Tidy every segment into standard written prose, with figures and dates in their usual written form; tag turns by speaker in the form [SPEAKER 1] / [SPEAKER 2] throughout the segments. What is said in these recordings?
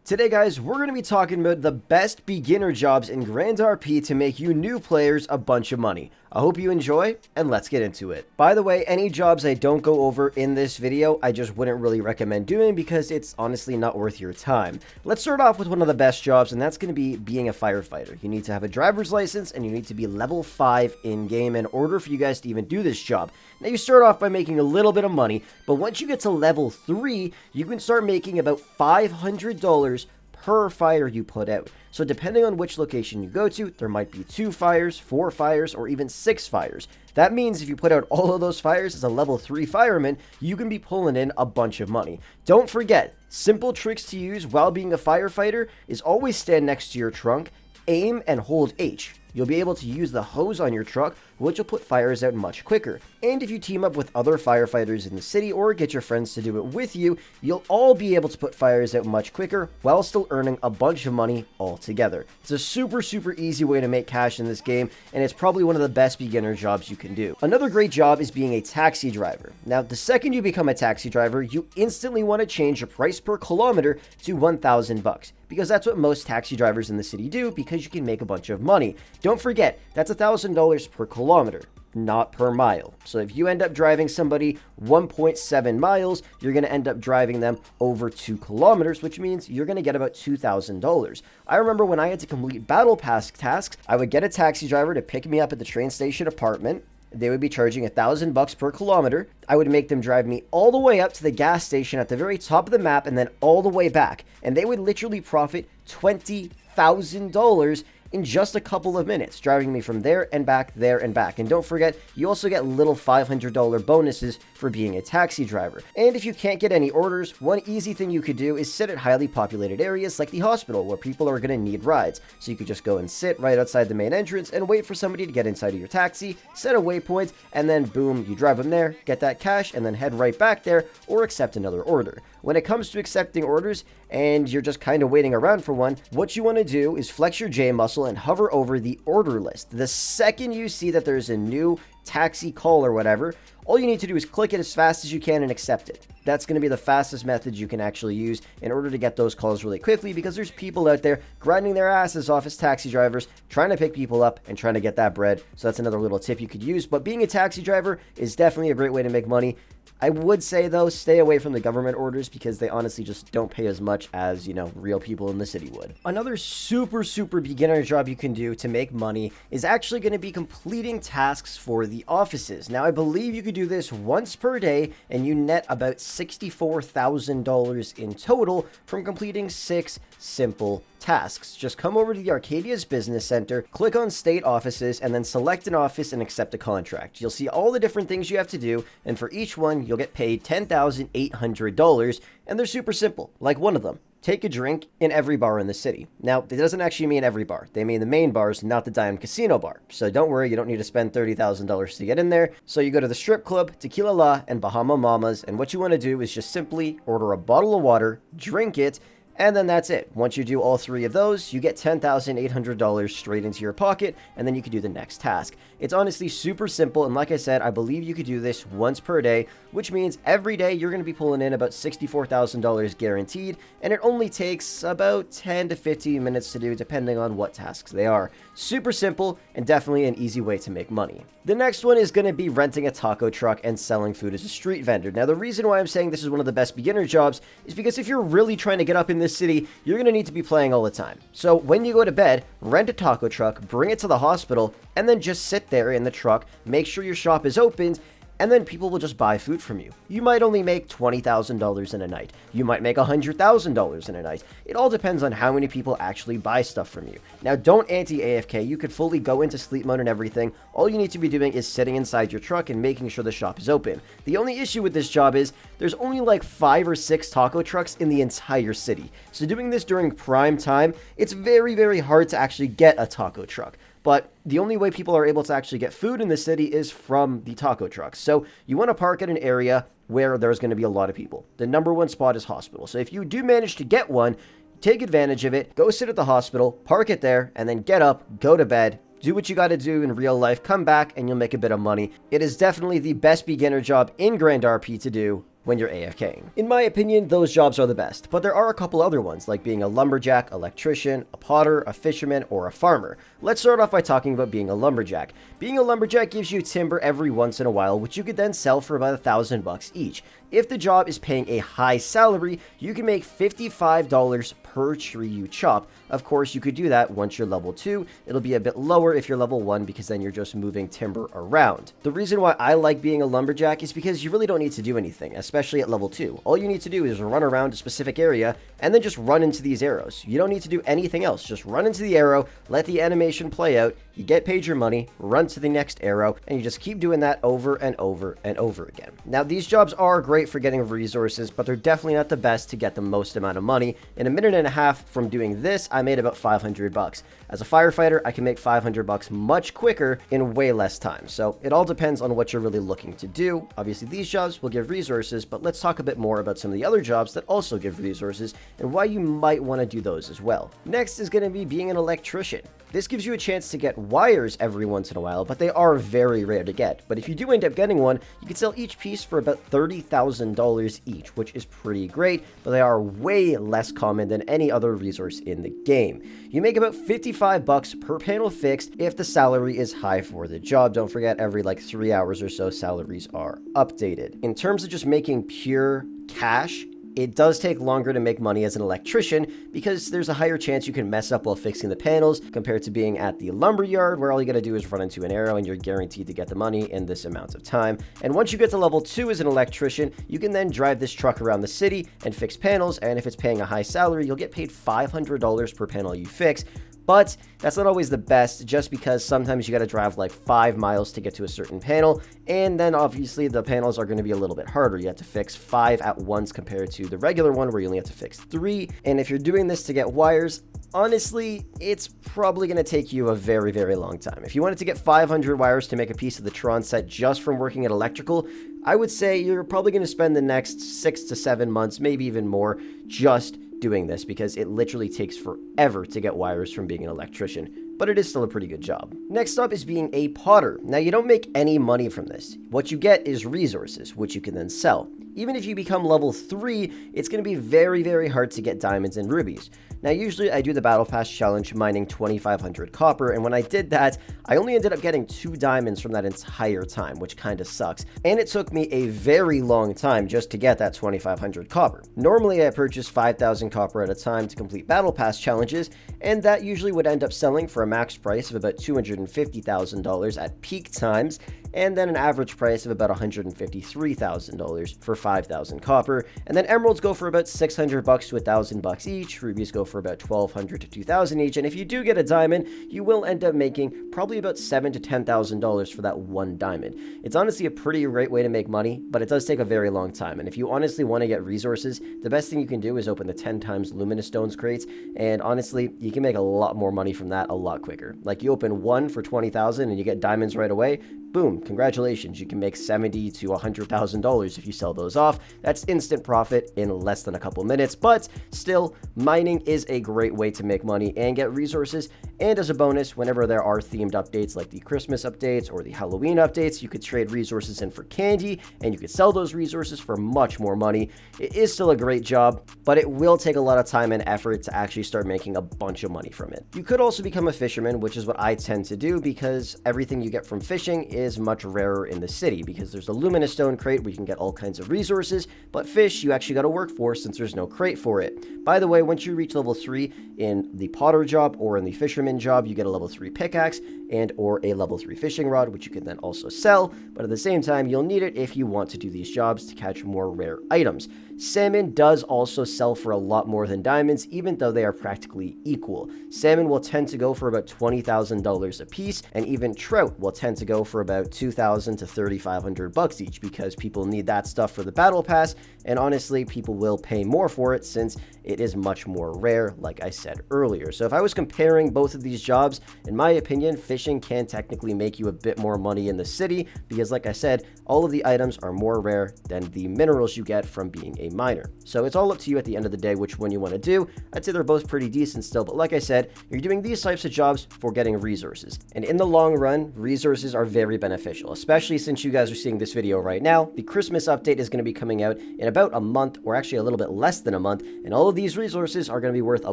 [SPEAKER 1] Today, guys, we're going to be talking about the best beginner jobs in Grand RP to make you new players a bunch of money. I hope you enjoy, and let's get into it. By the way, any jobs I don't go over in this video, I just wouldn't really recommend doing because it's honestly not worth your time. Let's start off with one of the best jobs, and that's going to be being a firefighter. You need to have a driver's license, and you need to be level 5 in-game in order for you guys to even do this job. Now, you start off by making a little bit of money, but once you get to level 3, you can start making about $500 per fire you put out. So depending on which location you go to, there might be 2 fires, 4 fires, or even 6 fires. That means if you put out all of those fires as a level 3 fireman, you can be pulling in a bunch of money. Don't forget, simple tricks to use while being a firefighter is always stand next to your trunk, aim, and hold H. You'll be able to use the hose on your truck, which will put fires out much quicker. And if you team up with other firefighters in the city or get your friends to do it with you, you'll all be able to put fires out much quicker while still earning a bunch of money all together. It's a super easy way to make cash in this game, and it's probably one of the best beginner jobs you can do. Another great job is being a taxi driver. Now, the second you become a taxi driver, you instantly want to change your price per kilometer to 1,000 bucks. Because that's what most taxi drivers in the city do, because you can make a bunch of money. Don't forget, that's $1,000 per kilometer, not per mile. So if you end up driving somebody 1.7 miles, you're going to end up driving them over 2 kilometers, which means you're going to get about $2,000. I remember when I had to complete battle pass tasks, I would get a taxi driver to pick me up at the train station apartment. They would be charging $1,000 per kilometer. I would make them drive me all the way up to the gas station at the very top of the map and then all the way back. And they would literally profit $20,000 in just a couple of minutes, driving me from there and back, there and back. And don't forget, you also get little $500 bonuses for being a taxi driver. And if you can't get any orders, one easy thing you could do is sit at highly populated areas like the hospital where people are going to need rides. So you could just go and sit right outside the main entrance and wait for somebody to get inside of your taxi, set a waypoint, and then boom, you drive them there, get that cash, and then head right back there or accept another order. When it comes to accepting orders and you're just kind of waiting around for one, what you want to do is flex your J muscle and hover over the order list. The second you see that there's a new taxi call or whatever, all you need to do is click it as fast as you can and accept it. That's going to be the fastest method you can actually use in order to get those calls really quickly, because there's people out there grinding their asses off as taxi drivers, trying to pick people up and trying to get that bread. So that's another little tip you could use. But being a taxi driver is definitely a great way to make money. I would say, though, stay away from the government orders because they honestly just don't pay as much as, real people in the city would. Another super beginner job you can do to make money is actually going to be completing tasks for the offices. Now, I believe you could do this once per day and you net about $64,000 in total from completing 6 simple tasks. Just come over to the Arcadia's Business Center, click on State Offices, and then select an office and accept a contract. You'll see all the different things you have to do, and for each one, you'll get paid $10,800, and they're super simple. Like one of them, take a drink in every bar in the city. Now, it doesn't actually mean every bar. They mean the main bars, not the Diamond Casino bar. So don't worry, you don't need to spend $30,000 to get in there. So you go to the strip club, Tequila La, and Bahama Mamas, and what you want to do is just simply order a bottle of water, drink it, and then that's it. Once you do all 3 of those, you get $10,800 straight into your pocket, and then you can do the next task. It's honestly super simple, and like I said, I believe you could do this once per day, which means every day you're going to be pulling in about $64,000 guaranteed, and it only takes about 10 to 15 minutes to do, depending on what tasks they are. Super simple, and definitely an easy way to make money. The next one is going to be renting a taco truck and selling food as a street vendor. Now, the reason why I'm saying this is one of the best beginner jobs is because if you're really trying to get up in this city, you're going to need to be playing all the time. So when you go to bed, rent a taco truck, bring it to the hospital, and then just sit there in the truck, make sure your shop is opened, and then people will just buy food from you. You might only make $20,000 in a night. You might make $100,000 in a night. It all depends on how many people actually buy stuff from you. Now, don't anti-AFK. You could fully go into sleep mode and everything. All you need to be doing is sitting inside your truck and making sure the shop is open. The only issue with this job is there's only like 5 or 6 taco trucks in the entire city. So doing this during prime time, it's very hard to actually get a taco truck. But the only way people are able to actually get food in the city is from the taco trucks. So you want to park at an area where there's going to be a lot of people. The number one spot is hospital. So if you do manage to get one, take advantage of it, go sit at the hospital, park it there, and then get up, go to bed, do what you got to do in real life, come back, and you'll make a bit of money. It is definitely the best beginner job in Grand RP to do when you're AFKing. In my opinion, those jobs are the best, but there are a couple other ones, like being a lumberjack, electrician, a potter, a fisherman, or a farmer. Let's start off by talking about being a lumberjack. Being a lumberjack gives you timber every once in a while, which you could then sell for about $1,000 each. If the job is paying a high salary, you can make $55 per tree you chop. Of course, you could do that once you're level 2. It'll be a bit lower if you're level 1 because then you're just moving timber around. The reason why I like being a lumberjack is because you really don't need to do anything, especially at level 2. All you need to do is run around a specific area and then just run into these arrows. You don't need to do anything else. Just run into the arrow, let the animation play out, you get paid your money, run to the next arrow, and you just keep doing that over and over and over again. Now, these jobs are great for getting resources, but they're definitely not the best to get the most amount of money. In a minute and a half from doing this, I made about $500. As a firefighter, I can make $500 much quicker in way less time. So it all depends on what you're really looking to do. Obviously, these jobs will give resources, but let's talk a bit more about some of the other jobs that also give resources and why you might want to do those as well. Next is going to be being an electrician. This gives you a chance to get wires every once in a while, but they are very rare to get. But if you do end up getting one, you can sell each piece for about $30,000 each, which is pretty great, but they are way less common than any other resource in the game. You make about $55 per panel fixed if the salary is high for the job. Don't forget, every like 3 hours or so, salaries are updated. In terms of just making pure cash, it does take longer to make money as an electrician because there's a higher chance you can mess up while fixing the panels compared to being at the lumber yard where all you gotta do is run into an arrow and you're guaranteed to get the money in this amount of time. And once you get to level 2 as an electrician, you can then drive this truck around the city and fix panels, and if it's paying a high salary, you'll get paid $500 per panel you fix. But that's not always the best, just because sometimes you got to drive like 5 miles to get to a certain panel, and then obviously the panels are going to be a little bit harder. You have to fix 5 at once compared to the regular one where you only have to fix 3. And if you're doing this to get wires, honestly, it's probably going to take you a very, very long time. If you wanted to get 500 wires to make a piece of the Tron set just from working at electrical, I would say you're probably going to spend the next 6 to 7 months, maybe even more, just doing this, because it literally takes forever to get wires from being an electrician, but it is still a pretty good job. Next up is being a potter. Now, you don't make any money from this. What you get is resources, which you can then sell. Even if you become level 3, it's going to be very, very hard to get diamonds and rubies. Now, usually I do the Battle Pass challenge mining 2,500 copper, and when I did that, I only ended up getting 2 diamonds from that entire time, which kind of sucks. And it took me a very long time just to get that 2,500 copper. Normally, I purchase 5,000 copper at a time to complete Battle Pass challenges, and that usually would end up selling for a max price of about $250,000 at peak times, and then an average price of about $153,000 for 5,000 copper. And then emeralds go for about $600 to $1,000 each. Rubies go for about $1,200 to $2,000 each. And if you do get a diamond, you will end up making probably about $7,000 to $10,000 for that one diamond. It's honestly a pretty great way to make money, but it does take a very long time. And if you honestly want to get resources, the best thing you can do is open the 10 times luminous stones crates. And honestly, you can make a lot more money from that a lot quicker. Like, you open one for 20,000 and you get diamonds right away. Boom, congratulations, you can make $70,000 to $100,000 if you sell those off. That's instant profit in less than a couple minutes, but still, mining is a great way to make money and get resources. And as a bonus, whenever there are themed updates like the Christmas updates or the Halloween updates, you could trade resources in for candy, and you could sell those resources for much more money. It is still a great job, but it will take a lot of time and effort to actually start making a bunch of money from it. You could also become a fisherman, which is what I tend to do, because everything you get from fishing is much rarer in the city, because there's the luminous stone crate where you can get all kinds of resources, but fish you actually got to work for since there's no crate for it. By the way, once you reach level 3 in the potter job or in the fisherman job, you get a level 3 pickaxe and or a level 3 fishing rod, which you can then also sell, but at the same time, you'll need it if you want to do these jobs to catch more rare items. Salmon does also sell for a lot more than diamonds, even though they are practically equal. Salmon will tend to go for about $20,000 a piece, and even trout will tend to go for about $2,000 to $3,500 each, because people need that stuff for the battle pass, and honestly, people will pay more for it since it is much more rare, like I said earlier. So if I was comparing both of these jobs, in my opinion, fishing can technically make you a bit more money in the city because, like I said, all of the items are more rare than the minerals you get from being a miner. So it's all up to you at the end of the day which one you want to do. I'd say they're both pretty decent still, but like I said, you're doing these types of jobs for getting resources. And in the long run, resources are very beneficial, especially since you guys are seeing this video right now. The Christmas update is going to be coming out in about a month, or actually a little bit less than a month, and all of these resources are going to be worth a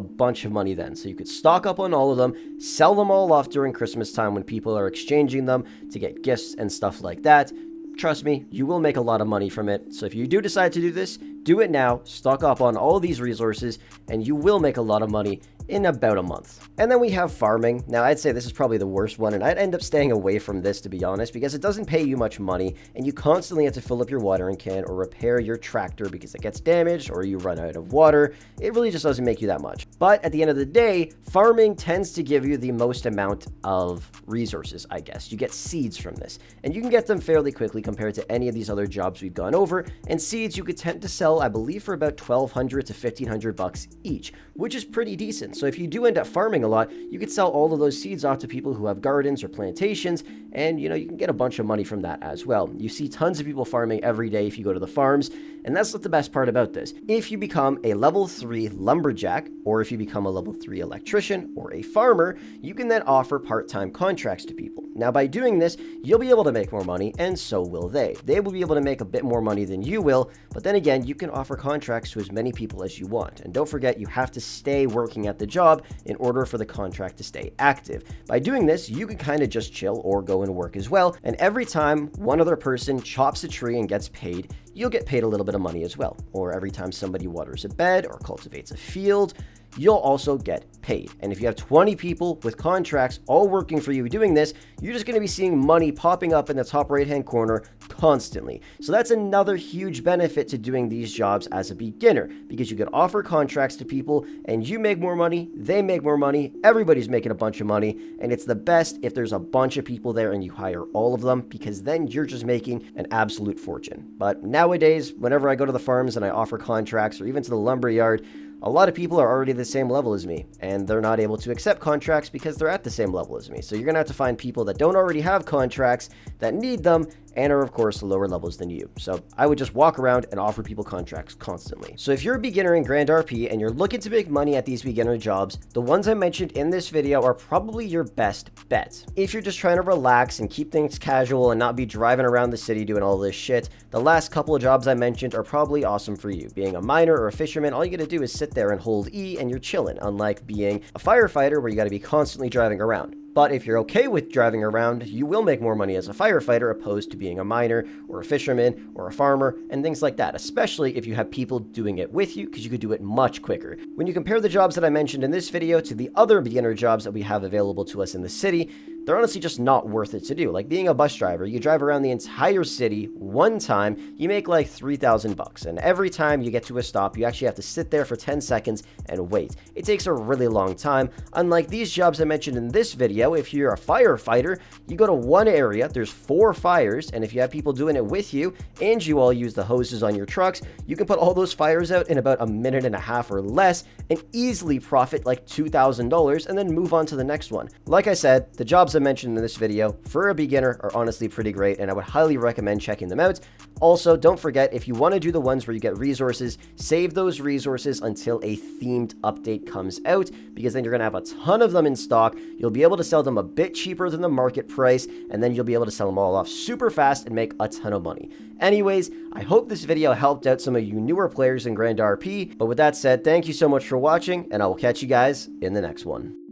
[SPEAKER 1] bunch of money then. So you could stock up on all of them, sell them all off during Christmas time when people are exchanging them to get gifts and stuff like that. Trust me, you will make a lot of money from it. So if you do decide to do this, do it now, stock up on all of these resources, and you will make a lot of money in about a month. And then we have farming. Now, I'd say this is probably the worst one, and I'd end up staying away from this, to be honest, because it doesn't pay you much money, and you constantly have to fill up your watering can or repair your tractor because it gets damaged or you run out of water. It really just doesn't make you that much. But at the end of the day, farming tends to give you the most amount of resources, I guess. You get seeds from this, and you can get them fairly quickly compared to any of these other jobs we've gone over, and seeds you could tend to sell, I believe, for about $1,200 to $1,500 each, which is pretty decent. So if you do end up farming a lot, you could sell all of those seeds off to people who have gardens or plantations, and you can get a bunch of money from that as well. You see tons of people farming every day if you go to the farms, and that's not the best part about this. If you become a level 3 lumberjack, or if you become a level 3 electrician or a farmer, you can then offer part-time contracts to people. Now, by doing this, you'll be able to make more money, and so will they. They will be able to make a bit more money than you will, but then again, you can offer contracts to as many people as you want. And don't forget, you have to stay working at the job in order for the contract to stay active. By doing this, you can kind of just chill or go and work as well, and every time one other person chops a tree and gets paid, you'll get paid a little bit of money as well. Or every time somebody waters a bed or cultivates a field, you'll also get paid. And if you have 20 people with contracts all working for you doing this, you're just going to be seeing money popping up in the top right-hand corner constantly. So that's another huge benefit to doing these jobs as a beginner, because you can offer contracts to people and you make more money, they make more money, everybody's making a bunch of money, and it's the best if there's a bunch of people there and you hire all of them, because then you're just making an absolute fortune. But nowadays, whenever I go to the farms and I offer contracts, or even to the lumber yard, a lot of people are already the same level as me, and they're not able to accept contracts because they're at the same level as me. So you're going to have to find people that don't already have contracts, that need them, and are of course lower levels than you. So I would just walk around and offer people contracts constantly. So if you're a beginner in Grand RP and you're looking to make money at these beginner jobs, the ones I mentioned in this video are probably your best bet. If you're just trying to relax and keep things casual and not be driving around the city doing all this shit, the last couple of jobs I mentioned are probably awesome for you. Being a miner or a fisherman, all you gotta do is sit there and hold E and you're chilling, unlike being a firefighter where you gotta be constantly driving around. But if you're okay with driving around, you will make more money as a firefighter opposed to being a miner or a fisherman or a farmer and things like that, especially if you have people doing it with you, because you could do it much quicker. When you compare the jobs that I mentioned in this video to the other beginner jobs that we have available to us in the city, they're honestly just not worth it to do. Like being a bus driver, you drive around the entire city one time, you make like $3,000, and every time you get to a stop, you actually have to sit there for 10 seconds and wait. It takes a really long time. Unlike these jobs I mentioned in this video, if you're a firefighter, you go to one area, there's 4 fires, and if you have people doing it with you, and you all use the hoses on your trucks, you can put all those fires out in about a minute and a half or less, and easily profit like $2,000, and then move on to the next one. Like I said, the jobs I mentioned in this video for a beginner are honestly pretty great, and I would highly recommend checking them out. Also, don't forget, if you want to do the ones where you get resources, save those resources until a themed update comes out, because then you're going to have a ton of them in stock. You'll be able to sell them a bit cheaper than the market price, and then you'll be able to sell them all off super fast and make a ton of money. Anyways, I hope this video helped out some of you newer players in Grand RP, but with that said, thank you so much for watching, and I will catch you guys in the next one.